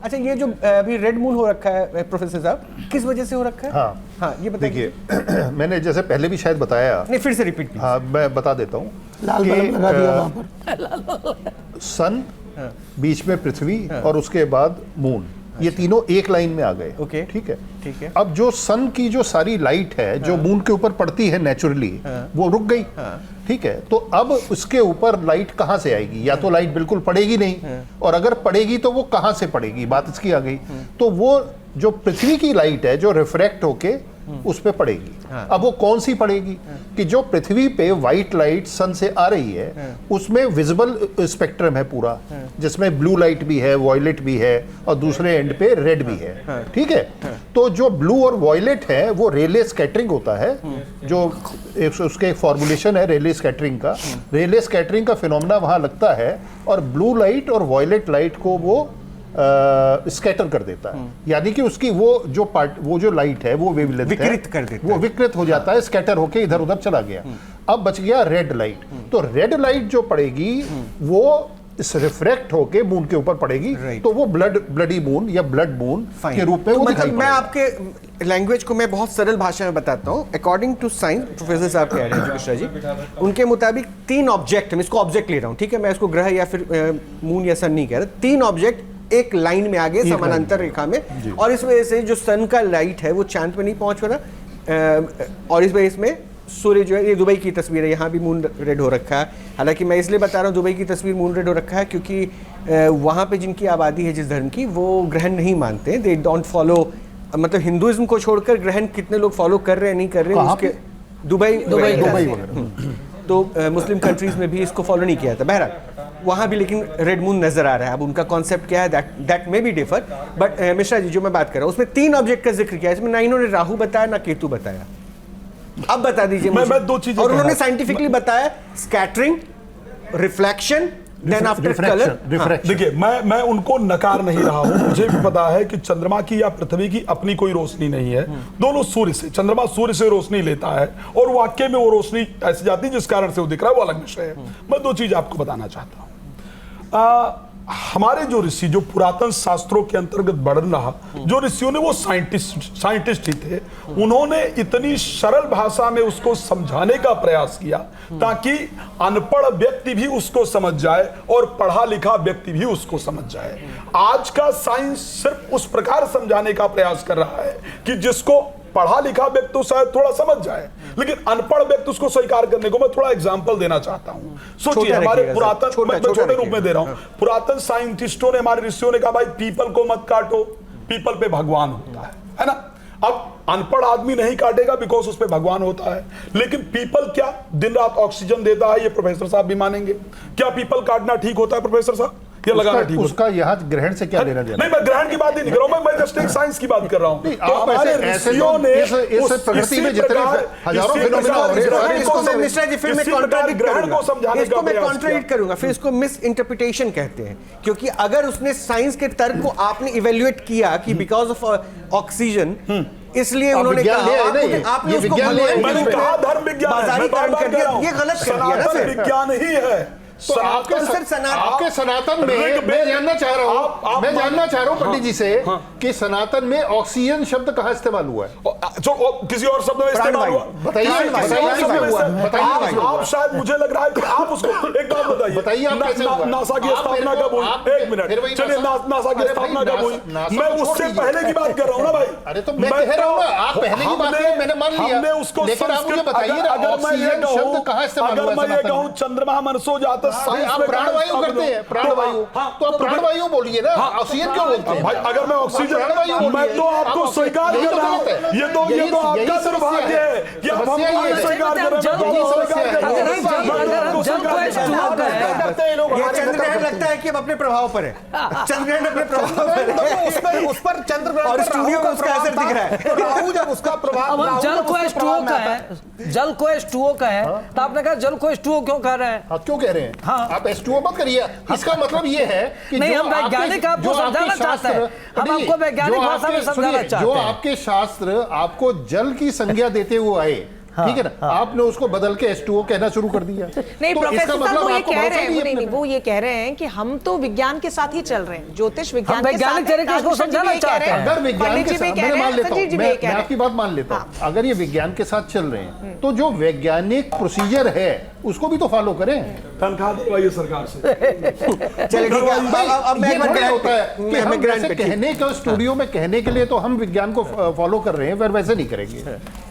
अच्छा, ये जो अभी रेड मून हो रखा है प्रोफेसर साहब, किस वजह से हो रखा है? हाँ, ये बताइए। देखिए मैंने जैसे पहले भी शायद बताया, नहीं फिर से रिपीट। हाँ मैं बता देता हूँ। लाल बल्ब लगा दिया वहाँ पर। सन, बीच में पृथ्वी और उसके बाद मून, ये तीनों एक लाइन में आ गए। ओके, ठीक है। ठीक है। अब जो सन की जो सारी लाइट है जो मून के ऊपर पड़ती है नेचुरली, वो रुक गई। ठीक है, तो अब उसके ऊपर लाइट कहाँ से आएगी? या तो लाइट बिल्कुल पड़ेगी नहीं, और अगर पड़ेगी तो वो कहाँ से पड़ेगी, बात इसकी आ गई। तो वो जो पृथ्वी की लाइट है जो रिफ्रैक्ट होके उस पे पड़ेगी। अब वो कौन सी पड़ेगी कि जो पृथ्वी पे व्हाइट लाइट सन से आ रही है उसमें विजिबल स्पेक्ट्रम है पूरा, जिसमें ब्लू लाइट भी है, वॉयलेट भी है, और दूसरे एंड पे रेड भी है। ठीक है, तो जो ब्लू और वॉयलेट है वो रेले स्कैटरिंग होता है, जो उसके एक फॉर्मुलेशन है रेले स्कैटरिंग का। रेले स्कैटरिंग का फिनोमेना वहां लगता है और ब्लू लाइट और वॉयलेट लाइट को वो स्कैटर कर देता है, यानी कि उसकी वो जो लाइट है वो वेवलेंथ विकृत कर देता है, वो विकृत हो जाता है, स्कैटर होके इधर उधर चला गया। अब बच गया रेड लाइट। तो रेड लाइट जो पड़ेगी वो इस रिफ्रैक्ट होके मून के ऊपर पड़ेगी, तो वो ब्लडी मून या ब्लड मून के रूप में तो वो मतलब दिखाई मैं पड़ेगा। आपके लैंग्वेज को मैं बहुत सरल भाषा में बताता हूँ। अकॉर्डिंग टू साइंस, प्रोफेसर साहब कह रहे हैं जो मिश्रा जी, उनके मुताबिक 3 ऑब्जेक्ट, मैं इसको ऑब्जेक्ट ले रहा हूँ, ठीक है, मैं इसको ग्रह या फिर मून या सन नहीं कह रहा, 3 ऑब्जेक्ट एक लाइन में आगे समानांतर रेखा में, और इस वजह से जो सन का लाइट है वो चांद पे नहीं पहुंच रहा, और इस वजह इसमें सूर्य जो है, ये दुबई की तस्वीर है, यहाँ भी मून रेड हो रखा है। हालांकि मैं इसलिए बता रहा हूँ दुबई की तस्वीर मून रेड हो रखा है क्योंकि वहाँ पे जिनकी आबादी है जिस धर्म की, वो ग्रहण नहीं मानते, दे डोंट फॉलो, मतलब हिंदुइज्म को छोड़कर ग्रहण कितने लोग फॉलो कर रहे हैं नहीं कर रहे हैं उसके, दुबई तो मुस्लिम कंट्रीज में भी इसको फॉलो नहीं किया था। बहरहाल वहाँ भी लेकिन रेड मून नजर आ रहा है। अब उनका कॉन्सेप्ट क्या है that may be differ, but Mishra ji जो मैं बात कर रहा हूँ उसमें 3 ऑब्जेक्ट का जिक्र किया, इसमें ना इन्होंने राहु बताया ना केतु बताया। अब बता दीजिए मुझे। मैं 2 चीजें, और उन्होंने साइंटिफिकली बताया scattering, reflection, then after colour. देखिए मैं उनको नकार नहीं रहा हूं, मुझे भी पता है कि चंद्रमा की या पृथ्वी की अपनी कोई रोशनी नहीं है, दोनों सूर्य से, चंद्रमा सूर्य से रोशनी लेता है और वाकई में वो रोशनी ऐसी जाती है जिस कारण से वो दिख रहा है, वो अलग विषय है। मैं 2 चीज आपको बताना चाहता हूं। हमारे जो ऋषि, जो पुरातन शास्त्रों के अंतर्गत वर्णन रहा, जो ऋषियों ने वो साइंटिस्ट ही थे, उन्होंने इतनी सरल भाषा में उसको समझाने का प्रयास किया ताकि अनपढ़ व्यक्ति भी उसको समझ जाए और पढ़ा लिखा व्यक्ति भी उसको समझ जाए। आज का साइंस सिर्फ उस प्रकार समझाने का प्रयास कर रहा है कि जिसको पढ़ा लिखा व्यक्ति तो शायद थोड़ा समझ जाए, लेकिन अनपढ़ व्यक्ति उसको स्वीकार करने को मैं थोड़ा एग्जांपल देना चाहता हूं। सोचिए हमारे पुरातन, मैं छोटे रूप में दे रहा हूं, पुरातन साइंटिस्टों ने, हमारे ऋषियों ने कहा भाई पीपल को मत काटो, पीपल पे भगवान होता है ना। अब अनपढ़ आदमी नहीं काटेगा बिकॉज उस पे भगवान होता है, लेकिन पीपल क्या दिन रात ऑक्सीजन देता है, ये प्रोफेसर साहब भी मानेंगे। क्या पीपल काटना ठीक होता है प्रोफेसर साहब? ये लगाना ठीक उसका यहाँ ग्रहण से क्या लेना देना? नहीं, मैं ग्रहण की बात ही नहीं कर रहा हूं, मैं जस्ट एक साइंस की बात कर रहा हूं। तो हमारे ऋषियों ने इस प्रकृति में जितने हजारों फिनोमेना हो रहे हैं, इसको मैं मिश्रा जी फिर मैं कॉन्ट्रडिक्ट करूंगा, इसको मैं प्रयास कॉन्ट्रडिक्ट करूंगा, फिर इसको मिस इंटरप्रिटेशन कहते हैं। क्योंकि अगर उसने साइंस के तर्क को आपने इवैल्यूएट किया कि बिकॉज ऑफ ऑक्सीजन, इसलिए उन्होंने कहा, आपने उसको धर्म बाजारीकरण कर दिया, ये गलत कर दिया ना। फिर विज्ञान ही है। तो आपके सनातन में मैं जानना चाह रहा हूं पंडित जी से कि सनातन में ऑक्सीजन शब्द कहाँ इस्तेमाल हुआ है? किसी और शब्द में इस्तेमाल हुआ? बताइए। आप शायद, मुझे लग रहा है कि आप उसको एक बात बताइए, नासा की स्थापना कब हुई? 1 मिनट, चलिए नासा की स्थापना कब हुई? मैं उससे पहले की बात कर रहा हूँ ना भाई। अरे तो मैं कह रहा हूँ आप पहले की बात है, मैंने मान लिया, हमने उसको, लेकिन आप मुझे बताइए ऑक्सीजन शब्द कहाँ इस्तेमाल हुआ? अगर मैं ये कहूँ चंद्रमा मनसो जाता, आप प्राणवायु करते हैं, प्राणवायु, तो आप प्राणवायु बोलिए ना, ऑक्सीजन क्यों बोलते हैं? भाई अगर मैं ऑक्सीजन, मैं तो आपको स्वीकार कर रहा हूं, ये तो आपका दुर्भाग्य है कि आप हमको स्वीकार कर रहे हैं। चंद्रग्रहण लगता है कि अब अपने प्रभाव पर है, चंद्रग्रहण अपने प्रभाव पर है, उस पर चंद्रग्रहण और स्टूडियो में उसका असर दिख रहा है। राहु जब उसका प्रभाव, जल को H2O का है, जल को H2O का है, तो आपने कहा जल को H2O क्यों कह रहे हैं? क्यों कह रहे हैं? आप H2O मत करिए। इसका मतलब ये है कि नहीं, हम वैज्ञानिक आपको समझाना चाहते हैं, हम आपको वैज्ञानिक भाषा में समझाना चाहते हैं। जो आपके शास्त्र आपको जल की संज्ञा देते हुए आए, ठीक है ना, आपने उसको बदल के H2O कहना शुरू कर दिया। नहीं तो प्रोफेसर इसका साहब मतलब वो ये आपको कह भरोसा रहे हैं, नहीं है नहीं अपने नहीं वो ये कह रहे हैं कि हम तो विज्ञान के साथ ही चल रहे हैं, ज्योतिष विज्ञान हम के वैज्ञानिक साथ तरीके से उसको समझाना चाहते हैं। अगर विज्ञान के साथ, मैं मान लेता हूं, संजीव जी भी मैं ये कह रहे आपकी हैं। बात मान लेता हूं, अगर ये विज्ञान के साथ चल रहे हैं तो जो वैज्ञानिक प्रोसीजर है उसको भी तो फॉलो करें। तनख्वाह दिलवाइए सरकार से। चलिए ठीक है, अब मैं ये एक बार थोड़ा ग्रैंड होता है पे- कि मैं हम ग्रैंड जैसे पे- कहने का स्टूडियो में कहने के लिए तो हम विज्ञान को फॉलो कर रहे हैं, फिर वैसे नहीं करेंगे।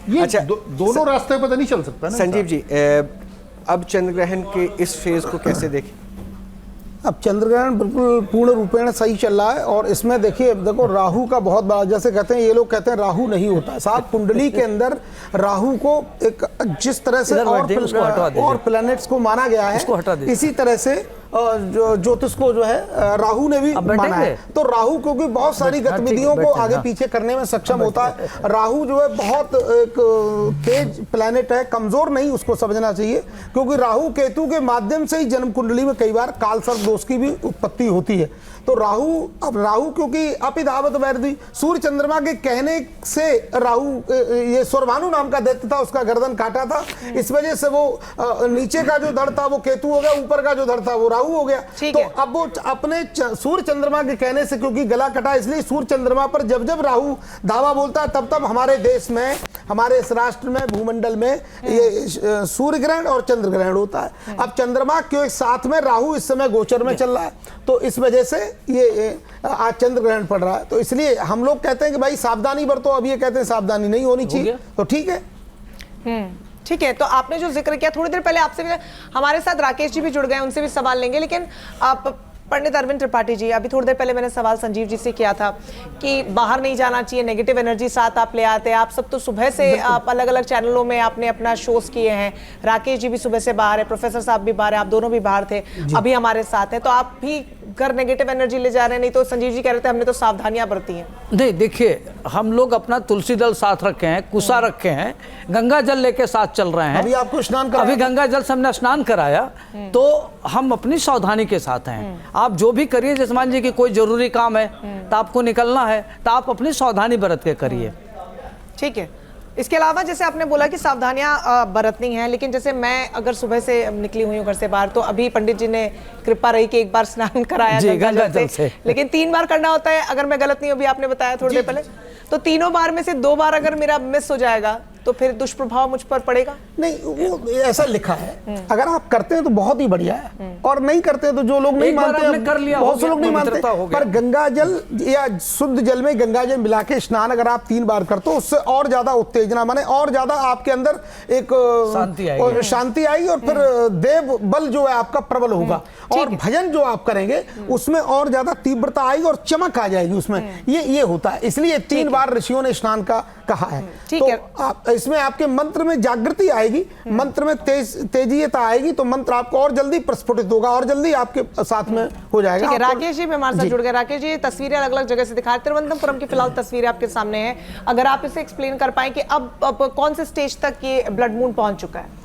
ये अच्छा, दोनों रास्ते पता नहीं चल सकता ना। संजीव जी, अब चंद्र ग्रहण के इस फेज को कैसे देखें? अब चंद्रग्रहण बिल्कुल पूर्ण रूपेण सही चल रहा है और इसमें देखिए, देखो राहु का बहुत बड़ा, जैसे कहते हैं ये लोग कहते हैं राहु नहीं होता है साहब, कुंडली के अंदर राहु को एक जिस तरह से इधर बैठ जाइए, उसको हटवा दीजिए। और प्लैनेट्स को माना गया है, उसको हटा दीजिए। इसी तरह से जो ज्योतिष को जो है राहु ने भी अब माना बैठेंगे? है। तो राहु क्योंकि बहुत सारी हाँ, ठीक है, गतिविधियों को बैठते हैं, आगे हाँ। पीछे करने में सक्षम होता है। राहु जो है बहुत एक तेज प्लैनेट है, कमजोर नहीं, उसको समझना चाहिए, क्योंकि राहु केतु के माध्यम से ही जन्म कुंडली में कई बार काल सर्प दोष की भी उत्पत्ति होती है। तो राहु, अब राहु क्योंकि अपिधावत वैरदी, सूर्य चंद्रमा के कहने से राहु, ये स्वर्भानु नाम का दैत्य था, उसका गर्दन काटा था, इस वजह से वो नीचे का जो धड़ था वो केतु हो गया, ऊपर का जो धड़ था वो राहु हो गया। ठीक तो है। अब वो अपने सूर्य चंद्रमा के कहने से, क्योंकि गला कटा, इसलिए सूर्य चंद्रमा पर जब जब राहु धावा बोलता है तब तब हमारे देश में, हमारे इस राष्ट्र में, भूमंडल में ये सूर्य ग्रहण और चंद्र ग्रहण होता है। अब चंद्रमा के साथ में राहु इस समय गोचर में चल रहा है, तो इस वजह से ये आज चंद्र ग्रहण पड़ रहा है। तो इसलिए हम लोग कहते हैं कि भाई सावधानी बरतो, अब ये कहते हैं सावधानी नहीं होनी चाहिए, तो ठीक है। ठीक है, तो आपने जो जिक्र किया थोड़ी देर पहले, आपसे भी हमारे साथ राकेश जी भी जुड़ गए, उनसे भी सवाल लेंगे, लेकिन आप पंडित अरविंद त्रिपाठी जी, अभी थोड़ी देर पहले मैंने सवाल संजीव जी से किया था कि बाहर नहीं जाना चाहिए, नेगेटिव एनर्जी साथ आप ले आते हैं। आप सब तो सुबह से आप अलग अलग चैनलों में आपने अपना शोज किए हैं, राकेश जी भी सुबह से बाहर है, प्रोफेसर साहब भी बाहर है, आप दोनों भी बाहर थे, अभी हमारे साथ हैं, तो आप भी घर नेगेटिव एनर्जी ले जा रहे हैं। नहीं तो संजीव जी कह रहे थे हमने तो सावधानियां बरती हैं। नहीं, देखिए हम लोग अपना तुलसी दल साथ रखे हैं, कुसा रखे हैं, गंगा जल लेके साथ चल रहे हैं। अभी आपको स्नान कराया? अभी गंगा जल से हमने स्नान कराया, तो हम अपनी सावधानी के साथ हैं। आप जो भी करिए, जैसे मान लीजिए कि कोई जरूरी काम है तो आपको निकलना है, तो आप अपनी सावधानी बरत के करिए। ठीक है, इसके अलावा जैसे आपने बोला कि सावधानियां बरतनी हैं, लेकिन जैसे मैं अगर सुबह से निकली हुई हूँ घर से बाहर, तो अभी पंडित जी ने कृपा रही कि एक बार स्नान कराया जी, गंगा जल जल से। से, लेकिन 3 बार करना होता है, अगर मैं गलत नहीं हूँ, अभी आपने बताया थोड़ी देर पहले, तो तीनों बार में से 2 बार अगर मेरा मिस हो जाएगा तो फिर दुष्प्रभाव मुझ पर पड़ेगा? नहीं, वो ऐसा लिखा है, अगर आप करते हैं तो बहुत ही बढ़िया है, और नहीं करते हैं तो जो लोग नहीं एक बार मानते आपने कर लिया, बहुत हो से लोग गया, नहीं मानते, पवित्रता हो गया। पर गंगा जल या शुद्ध जल में गंगा जल मिला के स्नान अगर आप 3 बार करते हो, उससे और ज्यादा उत्तेजना, माने और ज्यादा आपके अंदर एक शांति आएगी, और फिर देव बल जो है आपका प्रबल होगा, और भजन जो आप करेंगे उसमें और ज्यादा तीव्रता आएगी और चमक आ जाएगी उसमें। ये होता है, इसलिए 3 बार ऋषियों ने स्नान का कहा है। ठीक है। तो आप इसमें आपके मंत्र में जागृति आएगी, मंत्र में तेजीता आएगी, तो मंत्र आपको और जल्दी प्रस्फुटित होगा और जल्दी आपके साथ में हो जाएगा। ठीक है, राकेश जी भी हमारे साथ जुड़ गए। राकेश जी, तस्वीरें अलग अलग जगह से दिखा, तिरुवनंतपुरम की फिलहाल तस्वीरें आपके सामने हैं, अगर आप इसे एक्सप्लेन कर पाए कि अब कौन से स्टेज तक ये ब्लड मून पहुंच चुका है?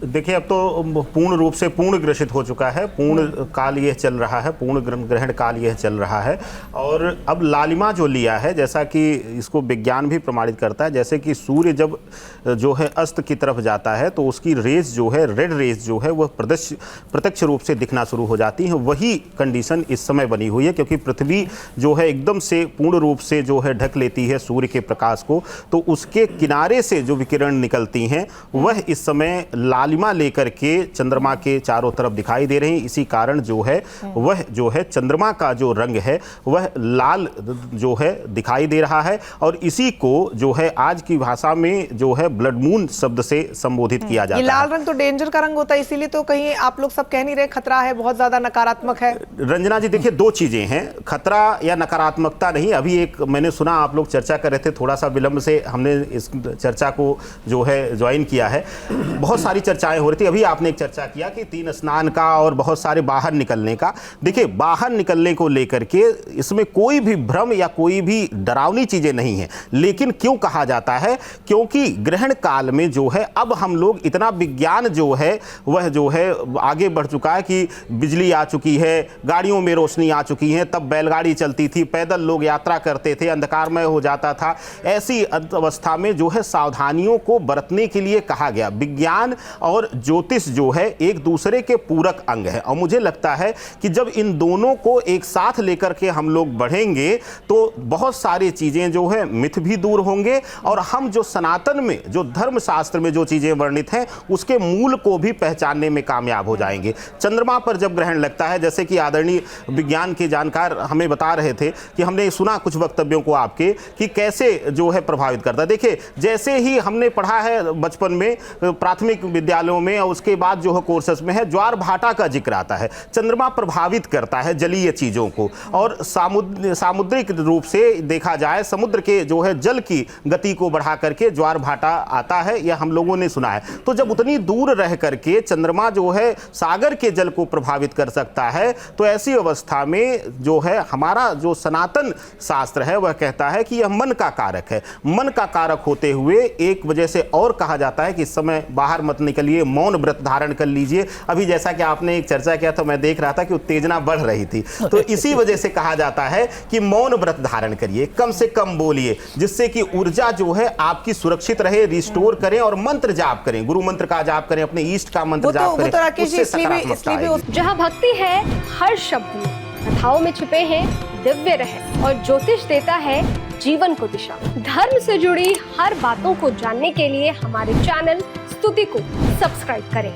देखिए, अब तो पूर्ण रूप से पूर्ण ग्रसित हो चुका है, पूर्ण काल यह चल रहा है, पूर्ण ग्रहण काल यह चल रहा है, और अब लालिमा जो लिया है, जैसा कि इसको विज्ञान भी प्रमाणित करता है, जैसे कि सूर्य जब जो है अस्त की तरफ जाता है तो उसकी रेज जो है, रेड रेज जो है, वह प्रत्यक्ष रूप से दिखना शुरू हो जाती है। वही कंडीशन इस समय बनी हुई है, क्योंकि पृथ्वी जो है एकदम से पूर्ण रूप से जो है ढक लेती है सूर्य के प्रकाश को, तो उसके किनारे से जो विकिरण निकलती हैं वह इस समय लालिमा लेकर के चंद्रमा के चारों तरफ दिखाई दे रही हैं। इसी कारण जो है वह जो है चंद्रमा का जो रंग है वह लाल जो है दिखाई दे रहा है, और इसी को जो है आज की भाषा में जो है ब्लड मून शब्द से संबोधित किया जाता है। ये लाल रंग तो डेंजर का रंग होता है, इसीलिए तो कहीं आप लोग सब कह नहीं रहे खतरा है, बहुत ज्यादा नकारात्मक है? रंजना जी, देखिए 2 चीजें हैं, खतरा या नकारात्मकता नहीं। अभी एक मैंने सुना, आप लोग चर्चा कर रहे थे, थोड़ा सा विलंब से हमने इस चर्चा को जो है ज्वाइन किया है। बहुत बहुत सारी चर्चाएं हो रही थी। अभी आपने एक चर्चा किया कि 3 स्नान का और बहुत सारे बाहर निकलने का। देखिए, बाहर निकलने को लेकर के इसमें कोई भी भ्रम या कोई भी डरावनी चीजें नहीं है। लेकिन क्यों कहा जाता है? क्योंकि ग्रहण काल में जो है अब हम लोग इतना विज्ञान जो है वह जो है आगे बढ़ चुका है कि बिजली आ चुकी है, गाड़ियों में रोशनी आ चुकी है। तब बैलगाड़ी चलती थी, पैदल लोग यात्रा करते थे, अंधकारमय हो जाता था। ऐसी अवस्था में जो है सावधानियों को बरतने के लिए कहा गया। विज्ञान और ज्योतिष जो है एक दूसरे के पूरक अंग है, और मुझे लगता है कि जब इन दोनों को एक साथ लेकर के हम लोग बढ़ेंगे तो बहुत सारी चीजें जो है मिथ भी दूर होंगे, और हम जो सनातन में, जो धर्मशास्त्र में जो चीजें वर्णित हैं उसके मूल को भी पहचानने में कामयाब हो जाएंगे। चंद्रमा पर जब ग्रहण लगता है, जैसे कि आदरणीय विज्ञान के जानकार हमें बता रहे थे कि हमने सुना कुछ वक्तव्यों को आपके कि कैसे जो है प्रभावित करता है। देखिए, जैसे ही हमने पढ़ा है बचपन में प्राथमिक विद्यालयों में और उसके बाद जो है कोर्सेस में है, ज्वार भाटा का जिक्र आता है। चंद्रमा प्रभावित करता है जलीय चीजों को, और सामुद्रिक रूप से देखा जाए समुद्र के जो है जल की गति को बढ़ा करके ज्वार भाटा आता है, यह हम लोगों ने सुना है। तो जब उतनी दूर रह करके चंद्रमा जो है सागर के जल को प्रभावित कर सकता है, तो ऐसी अवस्था में जो है हमारा जो सनातन शास्त्र है वह कहता है कि यह मन का कारक है। मन का कारक होते हुए एक वजह से और कहा जाता है कि इस समय बाहर मत निकलिए, मौन व्रत धारण कर लीजिए। अभी जैसा कि आपने एक चर्चा किया तो मैं देख रहा था कि उत्तेजना बढ़ रही थी, तो इसी वजह से कहा जाता है कि मौन व्रत धारण करिए, कम से कम बोलिए, जिससे कि ऊर्जा जो है आपकी सुरक्षित रहे, रिस्टोर करें, और मंत्र जाप करें, गुरु मंत्र का जाप करें, अपने इष्ट का मंत्र जाप करें। वो तो राकेश जी उससे सकारात्मकता आएगी। जहाँ भक्ति है हर शब्द में, कथाओं में छिपे हैं दिव्य रहस्य, और ज्योतिष देता है जीवन को दिशा। धर्म से जुड़ी हर बातों को जानने के लिए हमारे चैनल स्तुति को सब्सक्राइब करें।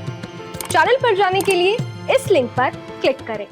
चैनल पर जाने के लिए इस लिंक पर क्लिक करें।